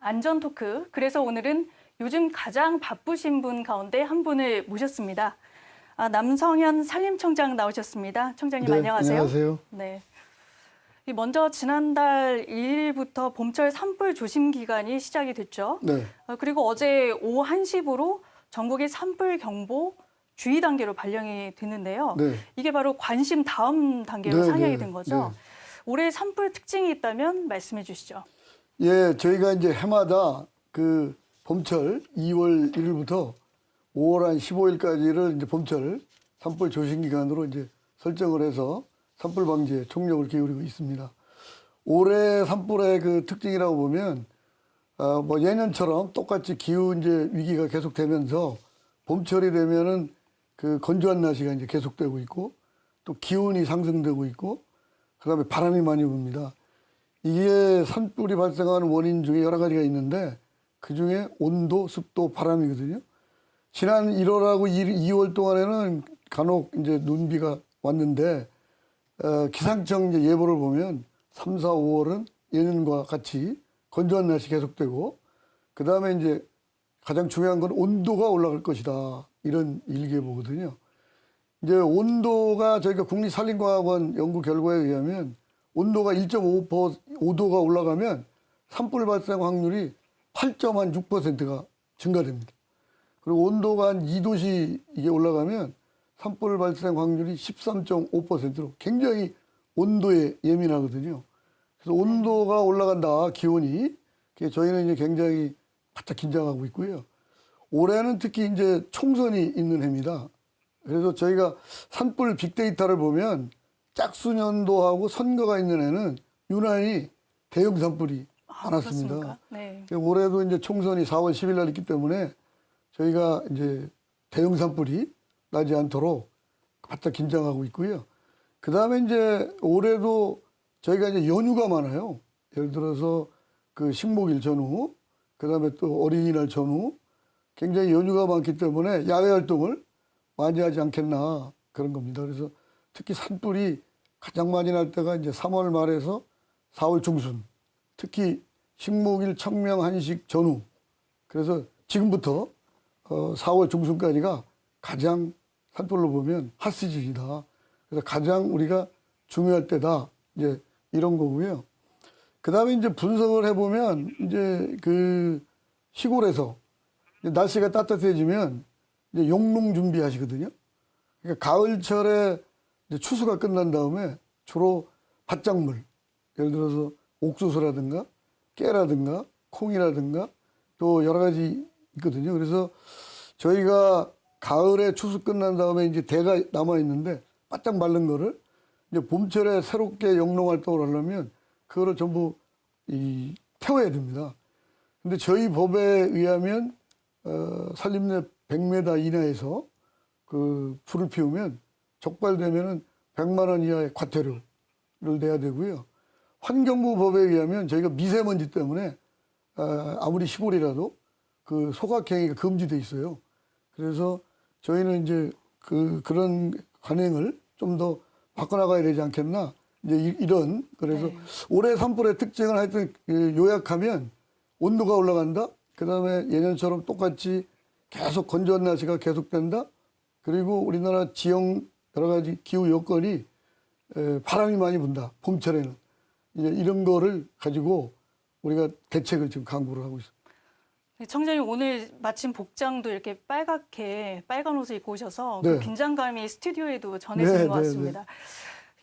안전 토크. 그래서 오늘은 요즘 가장 바쁘신 분 가운데 한 분을 모셨습니다. 남성현 산림청장 나오셨습니다. 청장님 네, 안녕하세요. 안녕하세요. 네. 먼저 지난달 2일부터 봄철 산불 조심 기간이 시작이 됐죠. 네. 그리고 어제 오후 1시부로 전국의 산불 경보 주의 단계로 발령이 됐는데요. 네. 이게 바로 관심 다음 단계로 네, 상향이 네, 된 거죠. 네. 올해 산불 특징이 있다면 말씀해 주시죠. 예, 저희가 이제 해마다 그 봄철 2월 1일부터 5월 한 15일까지를 이제 봄철 산불 조심 기간으로 이제 설정을 해서 산불 방지에 총력을 기울이고 있습니다. 올해 산불의 그 특징이라고 보면 뭐 예년처럼 똑같이 기후 이제 위기가 계속되면서 봄철이 되면은 그 건조한 날씨가 이제 계속되고 있고 또 기온이 상승되고 있고 그다음에 바람이 많이 붑니다. 이게 산불이 발생하는 원인 중에 여러 가지가 있는데 그중에 온도, 습도, 바람이거든요. 지난 1월하고 2월 동안에는 간혹 이제 눈비가 왔는데 기상청 이제 예보를 보면 3, 4, 5월은 예년과 같이 건조한 날씨 계속되고 그다음에 이제 가장 중요한 건 온도가 올라갈 것이다. 이런 일기예보거든요. 이제 온도가 저희가 국립산림과학원 연구 결과에 의하면 온도가 1.5도가 올라가면 산불 발생 확률이 8.6%가 증가됩니다. 그리고 온도가 한 2도씨 이게 올라가면 산불 발생 확률이 13.5%로 굉장히 온도에 예민하거든요. 그래서 온도가 올라간다, 기온이. 그래서 저희는 이제 굉장히 바짝 긴장하고 있고요. 올해는 특히 이제 총선이 있는 해입니다. 그래서 저희가 산불 빅데이터를 보면 짝수년도하고 선거가 있는 해는 유난히 대형 산불이 많았습니다. 네. 올해도 이제 총선이 4월 10일 날 있기 때문에 저희가 이제 대형 산불이 나지 않도록 바짝 긴장하고 있고요. 그 다음에 이제 올해도 저희가 이제 연휴가 많아요. 예를 들어서 그 식목일 전후, 그 다음에 또 어린이날 전후, 굉장히 연휴가 많기 때문에 야외 활동을 많이 하지 않겠나 그런 겁니다. 그래서 특히 산불이 가장 많이 날 때가 이제 3월 말에서 4월 중순, 특히 식목일 청명 한식 전후. 그래서 지금부터 4월 중순까지가 가장 산불로 보면 핫 시즌이다. 그래서 가장 우리가 중요할 때다. 이제 이런 거고요. 그 다음에 이제 분석을 해보면 이제 그 시골에서 이제 날씨가 따뜻해지면 이제 용농 준비하시거든요. 그러니까 가을철에 이제 추수가 끝난 다음에 주로 밭작물, 예를 들어서 옥수수라든가 깨라든가 콩이라든가 또 여러 가지 있거든요. 그래서 저희가 가을에 추수 끝난 다음에 이제 대가 남아 있는데 바짝 마른 거를 이제 봄철에 새롭게 영농 활동을 하려면 그거를 전부 태워야 됩니다. 근데 저희 법에 의하면 산림 내 100m 이내에서 그 불을 피우면 적발되면은 100만 원 이하의 과태료를 내야 되고요. 환경부 법에 의하면 저희가 미세먼지 때문에 아무리 시골이라도 그 소각행위가 금지돼 있어요. 그래서 저희는 이제 그런 관행을 좀 더 바꿔나가야 되지 않겠나. 이제 이런 그래서 네. 올해 산불의 특징을 하여튼 요약하면 온도가 올라간다. 그다음에 예년처럼 똑같이 계속 건조한 날씨가 계속된다. 그리고 우리나라 지형 여러 가지 기후 여건이 바람이 많이 분다. 봄철에는 이제 이런 거를 가지고 우리가 대책을 지금 강구를 하고 있습니다. 청장님 오늘 마침 복장도 이렇게 빨갛게 빨간 옷을 입고 오셔서 네. 그 긴장감이 스튜디오에도 전해지는 네, 것 같습니다.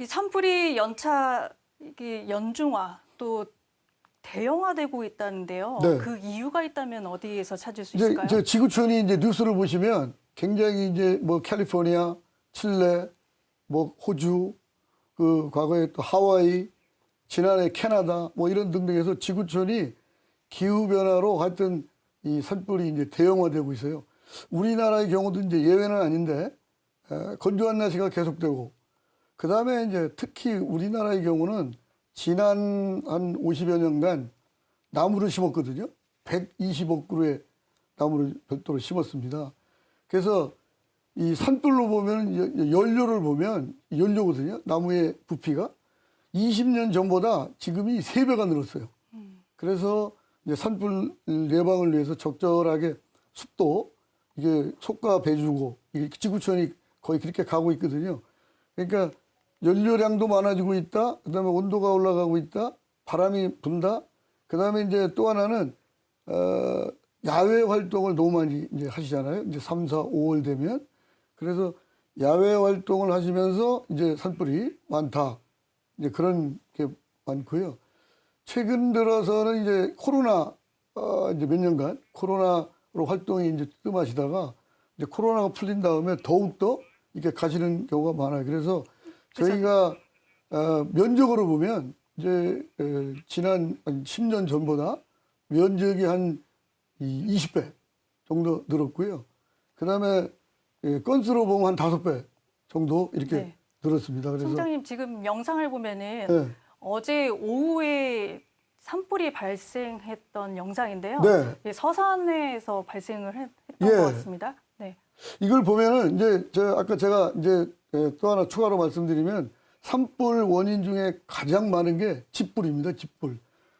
이 산불이 연차 연중화 또 대형화되고 있다는데요. 네. 그 이유가 있다면 어디에서 찾을 수 있을까요? 이제 지구촌이 이제 뉴스를 보시면 굉장히 이제 뭐 캘리포니아, 칠레, 뭐 호주, 그 과거에 또 하와이, 지난해 캐나다 뭐 이런 등등해서 지구촌이 기후 변화로 하여튼 이 산불이 이제 대형화되고 있어요. 우리나라의 경우도 이제 예외는 아닌데 건조한 날씨가 계속되고 그 다음에 이제 특히 우리나라의 경우는 지난 한 50여 년간 나무를 심었거든요. 120억 그루의 나무를 별도로 심었습니다. 그래서 이 산불로 보면 연료를 보면 연료거든요. 나무의 부피가 20년 전보다 지금이 3배가 늘었어요. 그래서 이제 산불 예방을 위해서 적절하게 습도 이게 속과 배주고 이게 지구촌이 거의 그렇게 가고 있거든요. 그러니까 연료량도 많아지고 있다. 그다음에 온도가 올라가고 있다. 바람이 분다. 그다음에 이제 또 하나는 야외 활동을 너무 많이 이제 하시잖아요. 이제 3, 4, 5월 되면. 그래서 야외 활동을 하시면서 이제 산불이 많다. 이제 그런 게 많고요. 최근 들어서는 이제 코로나 이제 몇 년간 코로나로 활동이 이제 뜸하시다가 이제 코로나가 풀린 다음에 더욱더 이렇게 가시는 경우가 많아요. 그래서 저희가 면적으로 보면 이제 지난 한 10년 전보다 면적이 한 20배 정도 늘었고요. 그다음에 건수로 보면 한 5배 정도 이렇게 네. 늘었습니다. 그래서 총장님 지금 영상을 보면은 네. 어제 오후에 산불이 발생했던 영상인데요. 네. 예, 서산에서 발생을 했던 예. 것 같습니다. 네. 이걸 보면은 이제 아까 제가 이제 또 하나 추가로 말씀드리면 산불 원인 중에 가장 많은 게 집불입니다. 집불.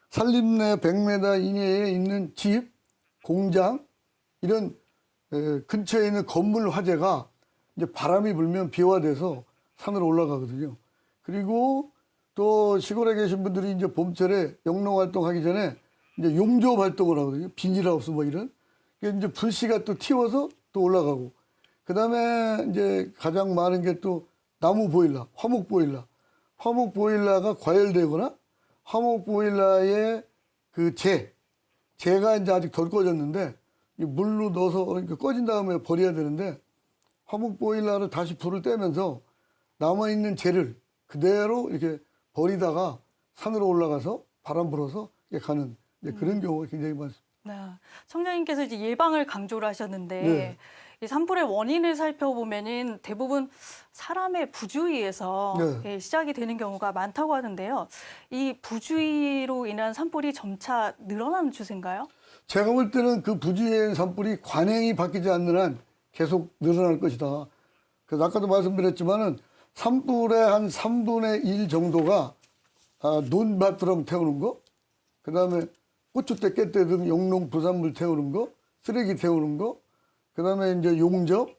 산림 내 100m 이내에 있는 집, 공장 이런 근처에 있는 건물 화재가 이제 바람이 불면 비화돼서 산으로 올라가거든요. 그리고 또 시골에 계신 분들이 이제 봄철에 영농 활동하기 전에 이제 용접 활동을 하거든요. 비닐하우스 뭐 이런. 이제 불씨가 또 튀어서 또 올라가고. 그 다음에 이제 가장 많은 게 또 나무 보일러, 화목 보일러. 화목 보일러가 과열되거나 화목 보일러의 그 재가 이제 아직 덜 꺼졌는데 이 물로 넣어서 그러니까 꺼진 다음에 버려야 되는데 화목 보일러를 다시 불을 떼면서 남아있는 재를 그대로 이렇게 버리다가 산으로 올라가서 바람 불어서 이렇게 가는 이제 그런 경우가 굉장히 많습니다. 네. 청장님께서 이제 예방을 강조를 하셨는데 네. 이 산불의 원인을 살펴보면은 대부분 사람의 부주의에서 네. 예, 시작이 되는 경우가 많다고 하는데요. 이 부주의로 인한 산불이 점차 늘어나는 추세인가요? 제가 볼 때는 그 부지의 산불이 관행이 바뀌지 않는 한 계속 늘어날 것이다. 그래서 아까도 말씀드렸지만은 산불의 한 3분의 1 정도가 논밭처럼 태우는 거, 그 다음에 고추대, 깻대 등 영농 부산물 태우는 거, 쓰레기 태우는 거, 그 다음에 이제 용접,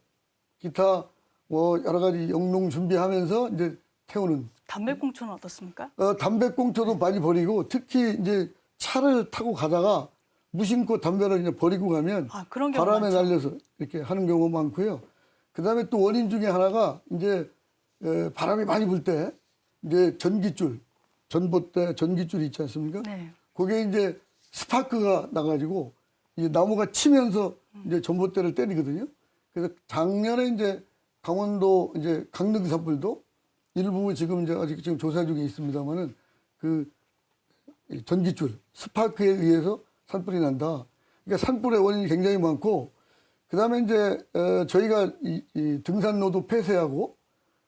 기타 뭐 여러 가지 영농 준비하면서 이제 태우는. 담배꽁초는 어떻습니까? 담배꽁초도 많이 버리고 특히 이제 차를 타고 가다가 무심코 담배를 이제 버리고 가면 그런 경우 바람에 많죠. 날려서 이렇게 하는 경우가 많고요. 그 다음에 또 원인 중에 하나가 이제 바람이 많이 불 때 이제 전기줄, 전봇대 전기줄 있지 않습니까? 네. 그게 이제 스파크가 나가지고 이제 나무가 치면서 이제 전봇대를 때리거든요. 그래서 작년에 이제 강원도 이제 강릉 산불도 일부 지금 이제 아직 지금 조사 중에 있습니다만은 그 전기줄 스파크에 의해서 산불이 난다. 그러니까 산불의 원인이 굉장히 많고, 그 다음에 이제 저희가 이 등산로도 폐쇄하고,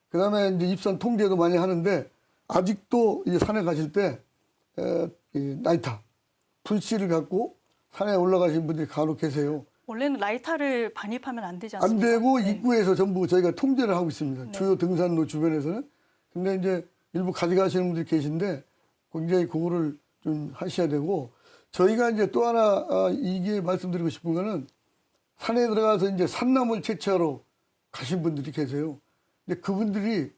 그 다음에 이제 입산 통제도 많이 하는데 아직도 이제 산에 가실 때 이 라이터 불씨를 갖고 산에 올라가신 분들이 간혹 계세요. 원래는 라이터를 반입하면 안 되지 안 않습니까? 되고 네. 입구에서 전부 저희가 통제를 하고 있습니다. 네. 주요 등산로 주변에서는. 근데 이제 일부 가져가시는 분들이 계신데 굉장히 그거를 좀 하셔야 되고, 저희가 이제 또 하나 이게 말씀드리고 싶은 거는 산에 들어가서 이제 산나물 채취하러 가신 분들이 계세요. 근데 그분들이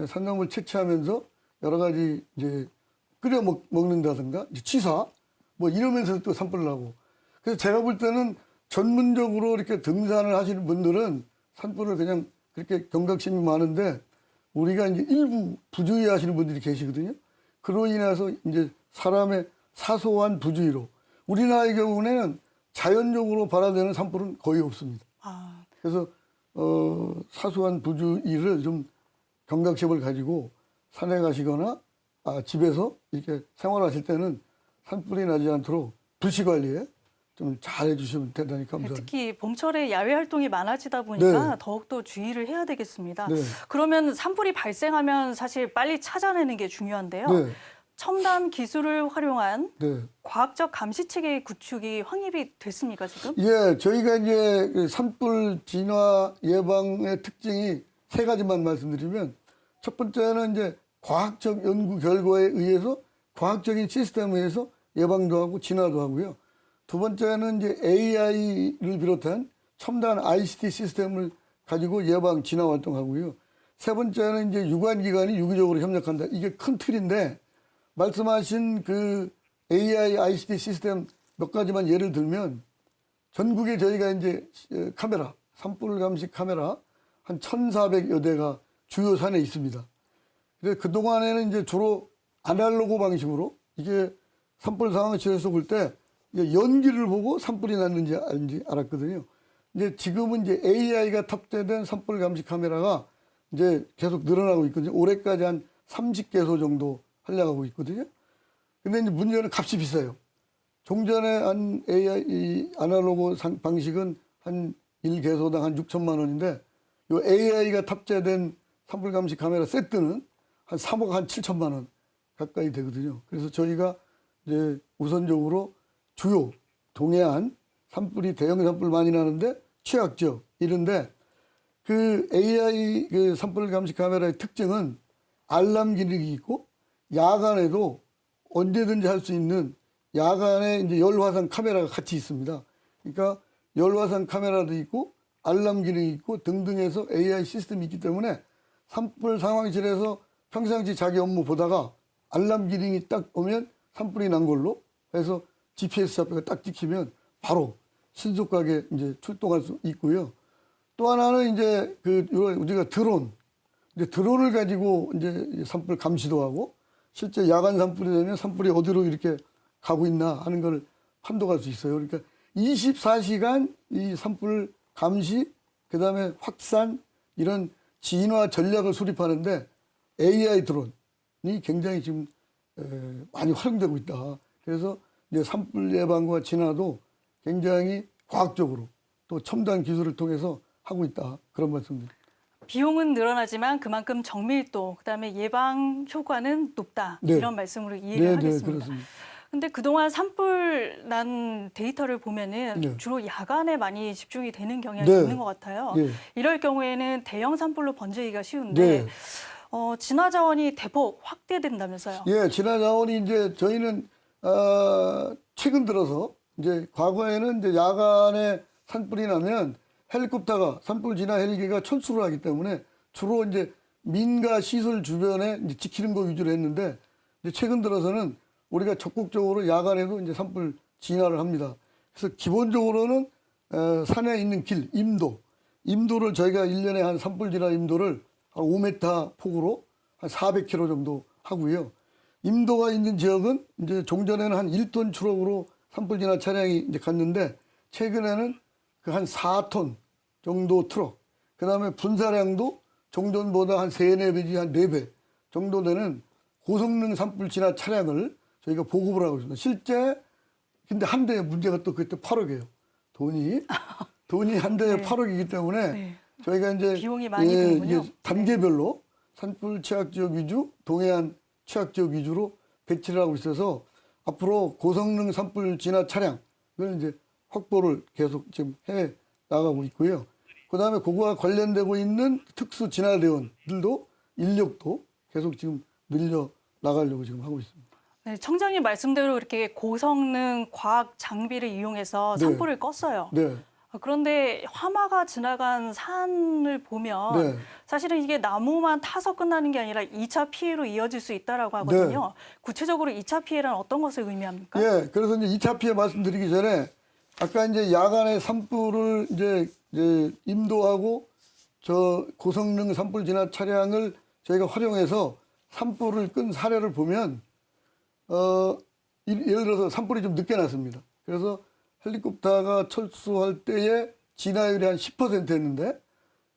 산나물 채취하면서 여러 가지 이제 끓여 먹는다든가 이제 취사 뭐 이러면서 또 산불을 하고. 그래서 제가 볼 때는 전문적으로 이렇게 등산을 하시는 분들은 산불을 그냥 그렇게 경각심이 많은데 우리가 이제 일부 부주의 하시는 분들이 계시거든요. 그로 인해서 이제 사람의 사소한 부주의로 우리나라의 경우는 자연적으로 발화되는 산불은 거의 없습니다. 그래서 사소한 부주의를 좀 경각심을 가지고 산에 가시거나 집에서 이렇게 생활하실 때는 산불이 나지 않도록 불씨 관리에 좀 잘 해주시면 대단히 감사합니다. 특히 봄철에 야외 활동이 많아지다 보니까 네. 더욱더 주의를 해야 되겠습니다. 네. 그러면 산불이 발생하면 사실 빨리 찾아내는 게 중요한데요. 네. 첨단 기술을 활용한 네. 과학적 감시 체계 구축이 확립이 됐습니까, 지금? 예, 저희가 이제 그 산불 진화 예방의 특징이 3가지만 말씀드리면, 첫 번째는 이제 과학적 연구 결과에 의해서 과학적인 시스템에 의해서 예방도 하고 진화도 하고요. 두 번째는 이제 AI를 비롯한 첨단 ICT 시스템을 가지고 예방 진화 활동하고요. 세 번째는 이제 유관기관이 유기적으로 협력한다. 이게 큰 틀인데 말씀하신 그 AI ICT 시스템 몇 가지만 예를 들면 전국에 저희가 이제 카메라, 산불 감식 카메라 한 1,400여 대가 주요 산에 있습니다. 그래서 그동안에는 이제 주로 아날로그 방식으로 이게 산불 상황을 지어서 볼 때 연기를 보고 산불이 났는지 아닌지 알았거든요. 이제 지금은 이제 AI가 탑재된 산불 감식 카메라가 이제 계속 늘어나고 있거든요. 올해까지 한 30개소 정도 활약하고 있거든요. 근데 이제 문제는 값이 비싸요. 종전에 한 AI, 이 아날로그 방식은 한 1개소당 한 6천만 원인데 요 AI가 탑재된 산불 감식 카메라 세트는 한 3억 한 7천만 원 가까이 되거든요. 그래서 저희가 이제 우선적으로 주요 동해안 산불이 대형 산불 많이 나는데 취약 지역 이런데 그 AI 그 산불 감식 카메라의 특징은 알람 기능이 있고 야간에도 언제든지 할 수 있는 야간에 이제 열화상 카메라가 같이 있습니다. 그러니까 열화상 카메라도 있고 알람 기능이 있고 등등해서 AI 시스템이 있기 때문에 산불 상황실에서 평상시 자기 업무 보다가 알람 기능이 딱 오면 산불이 난 걸로 해서 GPS 좌표가 딱 찍히면 바로 신속하게 이제 출동할 수 있고요. 또 하나는 이제 그 우리가 드론, 이제 드론을 가지고 이제 산불 감시도 하고 실제 야간 산불이 되면 산불이 어디로 이렇게 가고 있나 하는 걸 판독할 수 있어요. 그러니까 24시간 이 산불 감시, 그 다음에 확산 이런 진화 전략을 수립하는데 AI 드론이 굉장히 지금 많이 활용되고 있다. 그래서 이제 산불 예방과 진화도 굉장히 과학적으로 또 첨단 기술을 통해서 하고 있다. 그런 말씀드립니다. 비용은 늘어나지만 그만큼 정밀도, 그다음에 예방 효과는 높다. 네. 이런 말씀으로 이해를 네, 하겠습니다. 그렇습니다. 근데 그동안 산불 난 데이터를 보면은 네. 주로 야간에 많이 집중이 되는 경향이 네. 있는 것 같아요. 네. 이럴 경우에는 대형 산불로 번지기가 쉬운데 네. 진화 자원이 대폭 확대된다면서요. 예, 진화 자원이 이제 저희는 최근 들어서 이제 과거에는 이제 야간에 산불이 나면 헬리콥터가 산불 진화 헬기가 철수를 하기 때문에 주로 이제 민가 시설 주변에 이제 지키는 거 위주로 했는데 이제 최근 들어서는 우리가 적극적으로 야간에도 이제 산불 진화를 합니다. 그래서 기본적으로는 산에 있는 길, 임도를 저희가 1년에 한 산불 진화 임도를 한 5m 폭으로 한 400km 정도 하고요. 임도가 있는 지역은 이제 종전에는 한 1톤 추럭으로 산불 진화 차량이 이제 갔는데 최근에는 그 한 4톤 정도 트럭, 그 다음에 분사량도 종전보다 한 3, 4배지 한 4배 정도 되는 고성능 산불 진화 차량을 저희가 보급을 하고 있습니다. 실제 근데 한 대에 문제가 또 그때 8억이에요. 돈이 한 대에 네. 8억이기 때문에 네. 저희가 이제 비용이 많이 드는군요. 이게 단계별로 산불 취약 지역 위주, 동해안 취약 지역 위주로 배치를 하고 있어서 앞으로 고성능 산불 진화 차량을 이제 확보를 계속 지금 해 나가고 있고요. 그다음에 그거와 관련되고 있는 특수 진화대원들도 인력도 계속 지금 늘려 나가려고 지금 하고 있습니다. 네, 청장님 말씀대로 이렇게 고성능 과학 장비를 이용해서 네. 산불을 껐어요. 네, 그런데 화마가 지나간 산을 보면 네. 사실은 이게 나무만 타서 끝나는 게 아니라 2차 피해로 이어질 수 있다라고 하거든요. 구체적으로 2차 피해란 어떤 것을 의미합니까? 예, 그래서 이제 2차 피해 말씀드리기 전에 아까 이제 야간에 산불을 이제 임도하고 저 고성능 산불 진화 차량을 저희가 활용해서 산불을 끈 사례를 보면 예를 들어서 산불이 좀 늦게 났습니다. 그래서 헬리콥터가 철수할 때에 진화율이 한 10%였는데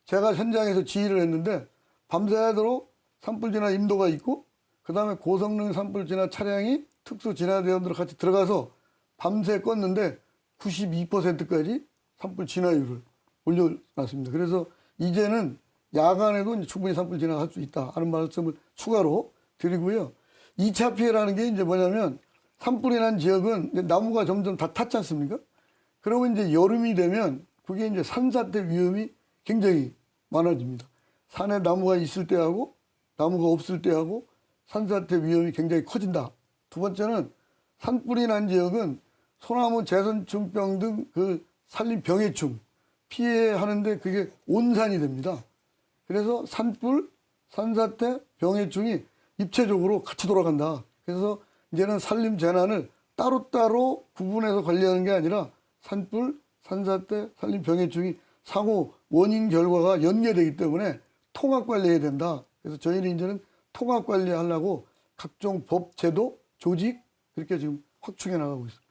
제가 현장에서 지휘를 했는데 밤새도록 산불 진화 임도가 있고 그다음에 고성능 산불 진화 차량이 특수 진화대원들 같이 들어가서 밤새 껐는데 92%까지 산불 진화율을 올려놨습니다. 그래서 이제는 야간에도 이제 충분히 산불 진화할 수 있다 하는 말씀을 추가로 드리고요. 2차 피해라는 게 이제 뭐냐면 산불이 난 지역은 이제 나무가 점점 다 탔지 않습니까? 그러면 이제 여름이 되면 그게 이제 산사태 위험이 굉장히 많아집니다. 산에 나무가 있을 때하고 나무가 없을 때하고 산사태 위험이 굉장히 커진다. 두 번째는 산불이 난 지역은 소나무 재선충병 등 그 산림 병해충 피해하는데 그게 온산이 됩니다. 그래서 산불, 산사태, 병해충이 입체적으로 같이 돌아간다. 그래서 이제는 산림 재난을 따로따로 구분해서 관리하는 게 아니라 산불, 산사태, 산림 병해충이 상호 원인 결과가 연계되기 때문에 통합 관리해야 된다. 그래서 저희는 이제는 통합 관리하려고 각종 법, 제도, 조직 그렇게 지금 확충해 나가고 있습니다.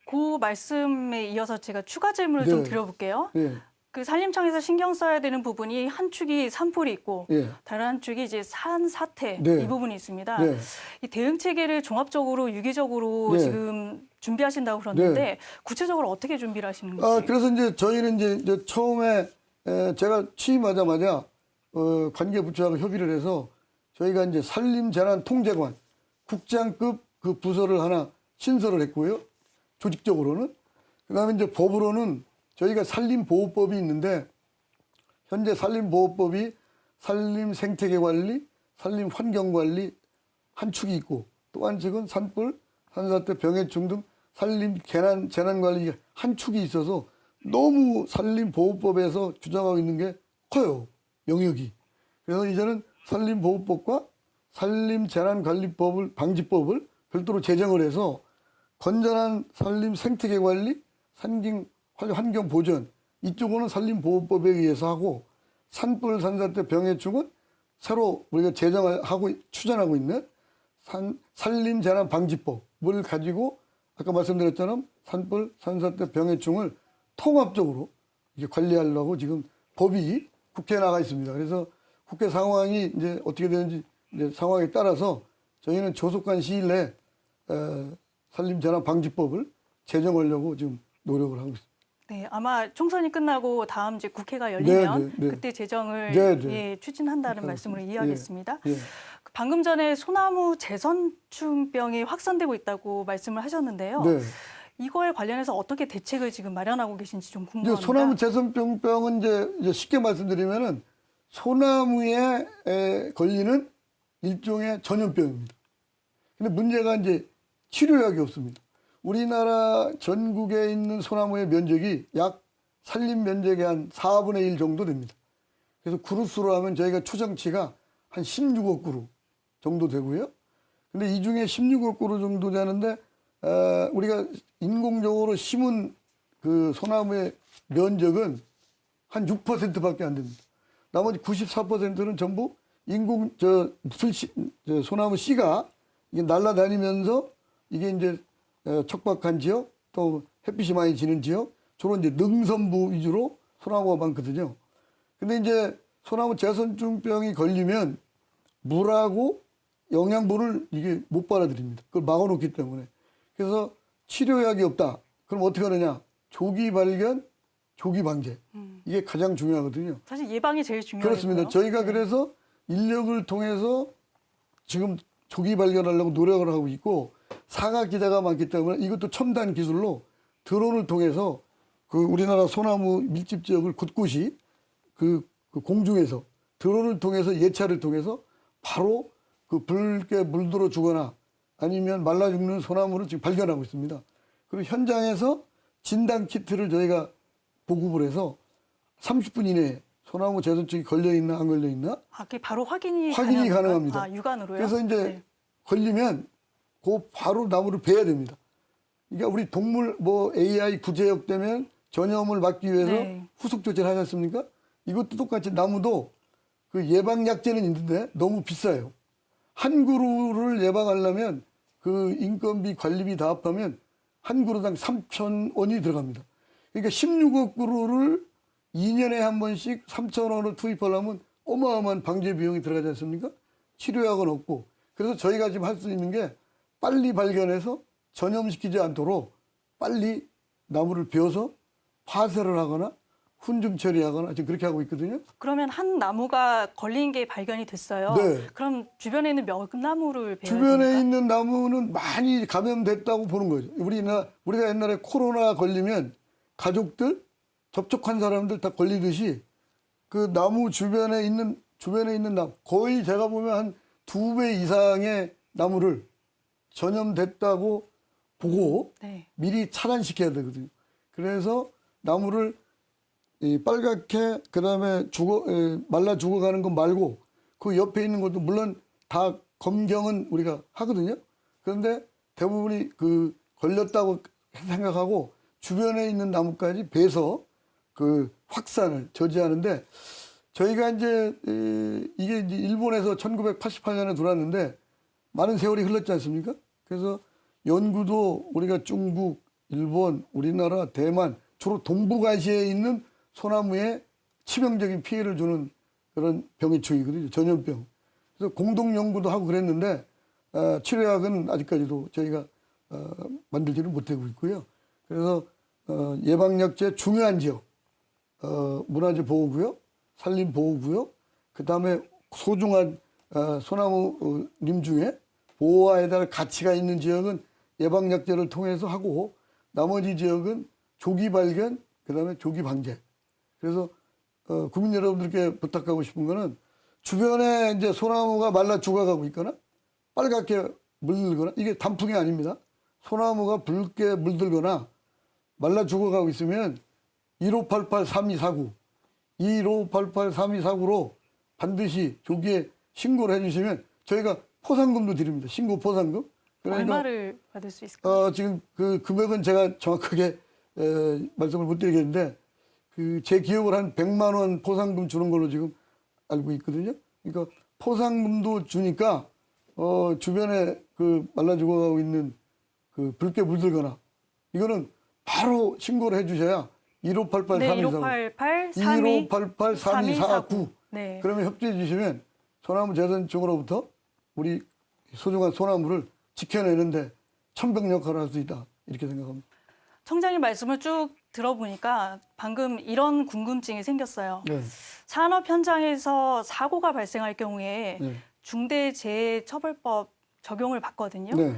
그 말씀에 이어서 제가 추가 질문을 좀 네. 드려볼게요. 예, 그 산림청에서 신경 써야 되는 부분이 한 축이 산불이 있고 예, 다른 한 축이 이제 산사태 네. 이 부분이 있습니다. 네. 이 대응 체계를 종합적으로 유기적으로 네. 지금 준비하신다고 그러는데 네. 구체적으로 어떻게 준비를 하시는 건지. 그래서 이제 저희는 이제 처음에 제가 취임하자마자 관계 부처하고 협의를 해서 저희가 이제 산림재난통제관 국장급 그 부서를 하나 신설을 했고요. 조직적으로는. 그다음에 이제 법으로는 저희가 산림보호법이 있는데 현재 산림보호법이 산림생태계관리, 산림환경관리 한 축이 있고 또 한 축은 산불, 산사태, 병해충 등 산림재난관리 한 축이 있어서 너무 산림보호법에서 규정하고 있는 게 커요. 영역이. 그래서 이제는 산림보호법과 산림재난관리법을 방지법을 별도로 제정을 해서 건전한 산림 생태계 관리, 환경 보전 이쪽은 산림보호법에 의해서 하고 산불, 산사태, 병해충은 새로 우리가 제정하고 추진하고 있는 산림재난방지법을 가지고 아까 말씀드렸처럼 산불, 산사태, 병해충을 통합적으로 이게 관리하려고 지금 법이 국회에 나가 있습니다. 그래서 국회 상황이 이제 어떻게 되는지 이제 상황에 따라서 저희는 조속한 시일 내에 산림재난방지법을 제정하려고 지금 노력을 하고 있습니다. 네, 아마 총선이 끝나고 다음 이제 국회가 열리면 네, 네, 네. 그때 제정을 네, 네. 예, 추진한다는 말씀으로 이해하겠습니다. 예, 예. 방금 전에 소나무 재선충병이 확산되고 있다고 말씀을 하셨는데요. 네. 이거에 관련해서 어떻게 대책을 지금 마련하고 계신지 좀 이제 궁금합니다. 소나무 재선병은 이제 쉽게 말씀드리면은 소나무에 걸리는 일종의 전염병입니다. 근데 문제가 이제 치료약이 없습니다. 우리나라 전국에 있는 소나무의 면적이 약 산림 면적의 한 4분의 1 정도 됩니다. 그래서 그루수로 하면 저희가 추정치가 한 16억 그루 정도 되고요. 근데 이 중에 16억 그루 정도 되는데 우리가 인공적으로 심은 그 소나무의 면적은 한 6%밖에 안 됩니다. 나머지 94%는 전부 소나무 씨가 이게 날아다니면서 이게 이제 척박한 지역 또 햇빛이 많이 지는 지역 주로 이제 능선부 위주로 소나무가 많거든요. 근데 이제 소나무 재선충병이 걸리면 물하고 영양분을 이게 못 받아들입니다. 그걸 막아놓기 때문에. 그래서 치료약이 없다. 그럼 어떻게 하느냐? 조기 발견, 조기 방제. 이게 가장 중요하거든요. 사실 예방이 제일 중요해요. 그렇습니다. 저희가 그래서 인력을 통해서 지금 조기 발견하려고 노력을 하고 있고 사각 기자가 많기 때문에 이것도 첨단 기술로 드론을 통해서 그 우리나라 소나무 밀집 지역을 곳곳이 그 공중에서 드론을 통해서 예차를 통해서 바로 그 붉게 물들어 주거나 아니면 말라 죽는 소나무를 지금 발견하고 있습니다. 그리고 현장에서 진단 키트를 저희가 보급을 해서 30분 이내에 소나무 재선충이 걸려 있나 안 걸려 있나 그게 바로 확인이 가능합니다. 육안으로요? 그래서 이제 네. 걸리면 그 바로 나무를 베야 됩니다. 그러니까 우리 동물 AI 구제역 되면 전염을 막기 위해서 네. 후속 조치를 하지 않습니까? 이것도 똑같이 나무도 그 예방약제는 있는데 너무 비싸요. 한 그루를 예방하려면 그 인건비 관리비 다 합하면 한 그루당 3,000원이 들어갑니다. 그러니까 16억 그루를 2년에 한 번씩 3,000원을 투입하려면 어마어마한 방제 비용이 들어가지 않습니까? 치료약은 없고. 그래서 저희가 지금 할 수 있는 게 빨리 발견해서 전염시키지 않도록 빨리 나무를 베어서 파쇄를 하거나 훈증 처리하거나 지금 그렇게 하고 있거든요. 그러면 한 나무가 걸린 게 발견이 됐어요. 네. 그럼 주변에 있는 몇 나무를 베어야 주변에 됩니까? 있는 나무는 많이 감염됐다고 보는 거죠. 우리가 옛날에 코로나 걸리면 가족들, 접촉한 사람들 다 걸리듯이 그 나무 주변에 있는 나무 거의 제가 보면 한 2배 이상의 나무를 전염됐다고 보고 네. 미리 차단시켜야 되거든요. 그래서 나무를 이 빨갛게 그다음에 말라 죽어가는 거 말고 그 옆에 있는 것도 물론 다 검경은 우리가 하거든요. 그런데 대부분이 그 걸렸다고 생각하고 주변에 있는 나무까지 베서 그 확산을 저지하는데 저희가 이제 이게 이제 일본에서 1988년에 들어왔는데 많은 세월이 흘렀지 않습니까? 그래서 연구도 우리가 중국, 일본, 우리나라, 대만 주로 동북아시아에 있는 소나무에 치명적인 피해를 주는 그런 병의 축이거든요. 전염병. 그래서 공동 연구도 하고 그랬는데 치료약은 아직까지도 저희가 만들지는 못하고 있고요. 그래서 예방약제 중요한 지역, 문화재 보호구역, 산림 보호구역, 그 다음에 소중한 소나무림 중에 보호해야 될 가치가 있는 지역은 예방약제를 통해서 하고 나머지 지역은 조기 발견, 그 다음에 조기 방제. 그래서 국민 여러분들께 부탁하고 싶은 거는 주변에 이제 소나무가 말라 죽어가고 있거나 빨갛게 물들거나 이게 단풍이 아닙니다. 소나무가 붉게 물들거나 말라 죽어가고 있으면 1588-3249 1588-3249로 반드시 조기에 신고를 해주시면 저희가 포상금도 드립니다. 신고 포상금. 그러니까 얼마를 받을 수 있을까요? 지금 그 금액은 제가 정확하게 말씀을 못 드리겠는데 그 제 기억을 한 100만 원 포상금 주는 걸로 지금 알고 있거든요. 그러니까 포상금도 주니까 주변에 그 말라 죽어가고 있는 그 붉게 물들거나 이거는 바로 신고를 해주셔야 1588-3249 1588-3249 네. 그러면 협조해 주시면 소나무 재단청으로부터 우리 소중한 소나무를 지켜내는데 천병 역할을 할 수 있다 이렇게 생각합니다. 청장님 말씀을 쭉 들어보니까 방금 이런 궁금증이 생겼어요. 네. 산업 현장에서 사고가 발생할 경우에 네. 중대재해처벌법 적용을 받거든요. 네.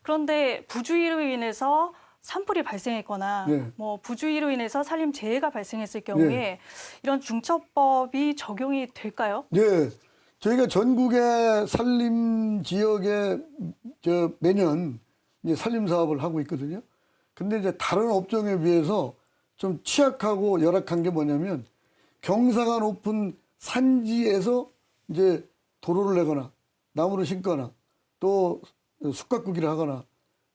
그런데 부주의로 인해서 산불이 발생했거나 네. 뭐 부주의로 인해서 산림 재해가 발생했을 경우에 이런 중처법이 적용이 될까요? 네. 저희가 전국의 산림 지역에 매년 이제 산림 사업을 하고 있거든요. 근데 이제 다른 업종에 비해서 좀 취약하고 열악한 게 뭐냐면 경사가 높은 산지에서 이제 도로를 내거나 나무를 심거나 또 숲가꾸기를 하거나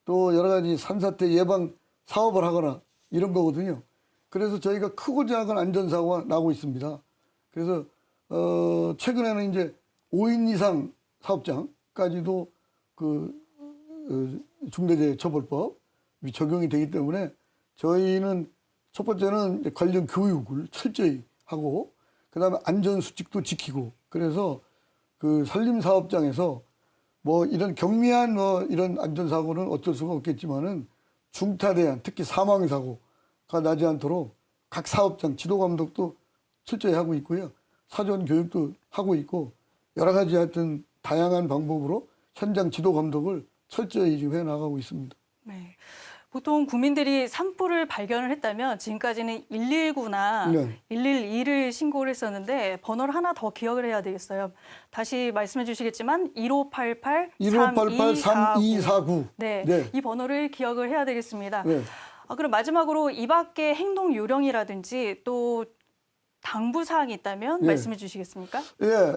또 여러 가지 산사태 예방 사업을 하거나 이런 거거든요. 그래서 저희가 크고 작은 안전사고가 나고 있습니다. 그래서 최근에는 이제 5인 이상 사업장까지도 그 중대재해처벌법이 적용이 되기 때문에 저희는 첫 번째는 관련 교육을 철저히 하고 그다음에 안전수칙도 지키고 그래서 그 산림사업장에서 뭐 이런 경미한 뭐 이런 안전사고는 어쩔 수가 없겠지만은 중타대한 특히 사망사고가 나지 않도록 각 사업장 지도감독도 철저히 하고 있고요. 사전 교육도 하고 있고 여러 가지 하여튼 다양한 방법으로 현장 지도감독을 철저히 지금 해나가고 있습니다. 네. 보통 국민들이 산불을 발견을 했다면 지금까지는 119나 네. 112를 신고를 했었는데 번호를 하나 더 기억을 해야 되겠어요. 다시 말씀해 주시겠지만 1588-3249. 네. 네. 이 번호를 기억을 해야 되겠습니다. 네. 그럼 마지막으로 이 밖에 행동 요령이라든지 또 당부 사항이 있다면 네. 말씀해 주시겠습니까? 예,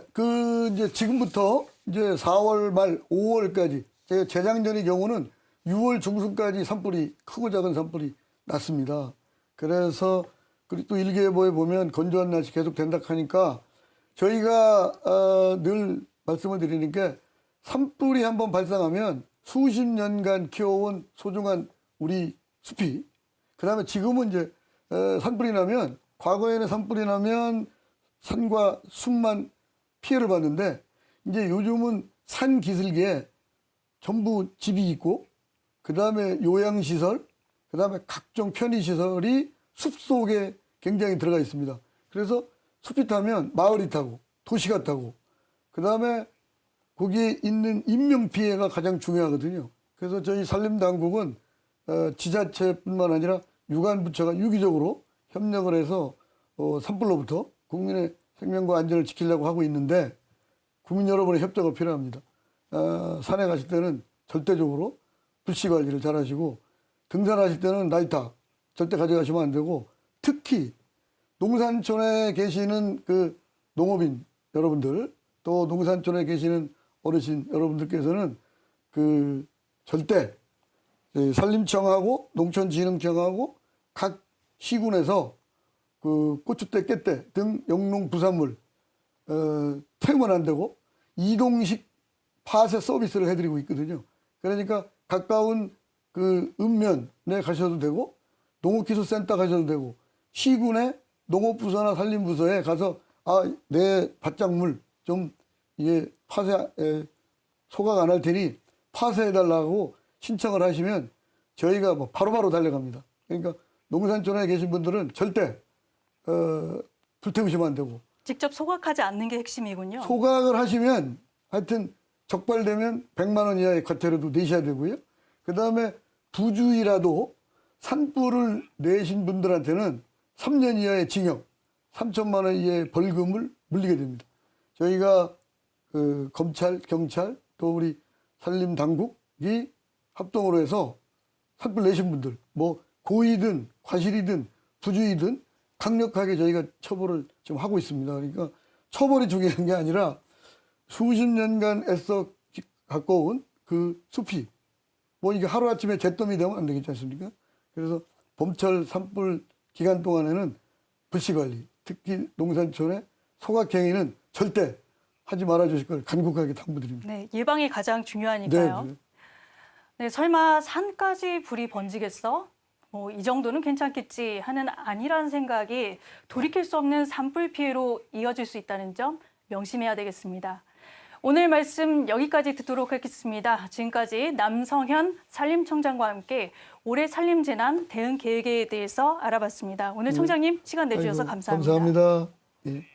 이제 지금부터 이제 4월 말 5월까지 재작년의 경우는 6월 중순까지 산불이 크고 작은 산불이 났습니다. 그래서 그리고 또 일기예보에 보면 건조한 날씨 계속 된다 하니까 저희가 늘 말씀을 드리는 게 산불이 한번 발생하면 수십 년간 키워온 소중한 우리 숲이 그다음에 지금은 이제 산불이 나면 과거에는 산불이 나면 산과 숲만 피해를 봤는데 이제 요즘은 산 기슭에 전부 집이 있고 그다음에 요양시설, 그다음에 각종 편의시설이 숲속에 굉장히 들어가 있습니다. 그래서 숲이 타면 마을이 타고 도시가 타고 그다음에 거기에 있는 인명피해가 가장 중요하거든요. 그래서 저희 산림당국은 지자체뿐만 아니라 유관부처가 유기적으로 협력을 해서 산불로부터 국민의 생명과 안전을 지키려고 하고 있는데 국민 여러분의 협조가 필요합니다. 산에 가실 때는 절대적으로 불씨 관리를 잘 하시고 등산하실 때는 나이타 절대 가져가시면 안 되고 특히 농산촌에 계시는 그 농업인 여러분들 또 농산촌에 계시는 어르신 여러분들께서는 그 절대 산림청하고 농촌진흥청하고 각 시군에서 그 고추대, 깻대 등 영농 부산물 태우면 안 되고 이동식 파쇄 서비스를 해드리고 있거든요. 그러니까 가까운 그 읍면에 가셔도 되고 농업기술센터 가셔도 되고 시군의 농업부서나 산림부서에 가서 내 밭작물 좀 이게 소각 안 할 테니 파쇄해달라고 신청을 하시면 저희가 뭐 바로바로 달려갑니다. 그러니까 농산촌에 계신 분들은 절대 불태우시면 안 되고 직접 소각하지 않는 게 핵심이군요. 소각을 하시면 하여튼 적발되면 100만 원 이하의 과태료도 내셔야 되고요. 그다음에 부주의라도 산불을 내신 분들한테는 3년 이하의 징역, 3천만 원 이하의 벌금을 물리게 됩니다. 저희가 검찰, 경찰, 또 우리 산림당국이 합동으로 해서 산불 내신 분들, 뭐 고의든 과실이든 부주의든 강력하게 저희가 처벌을 좀 하고 있습니다. 그러니까 처벌이 중요한 게 아니라 수십 년간 애써 갖고 온 그 숲이 뭐 이게 하루아침에 잿더미 되면 안 되겠지 않습니까? 그래서 봄철 산불 기간 동안에는 불씨관리, 특히 농산촌의 소각행위는 절대 하지 말아 주실 걸 간곡하게 당부드립니다. 네, 예방이 가장 중요하니까요. 네. 네, 설마 산까지 불이 번지겠어? 뭐 이 정도는 괜찮겠지 하는 아니라는 생각이 돌이킬 수 없는 산불 피해로 이어질 수 있다는 점 명심해야 되겠습니다. 오늘 말씀 여기까지 듣도록 하겠습니다. 지금까지 남성현 산림청장과 함께 올해 산림재난 대응 계획에 대해서 알아봤습니다. 오늘 청장님 시간 내주셔서 감사합니다. 감사합니다. 예.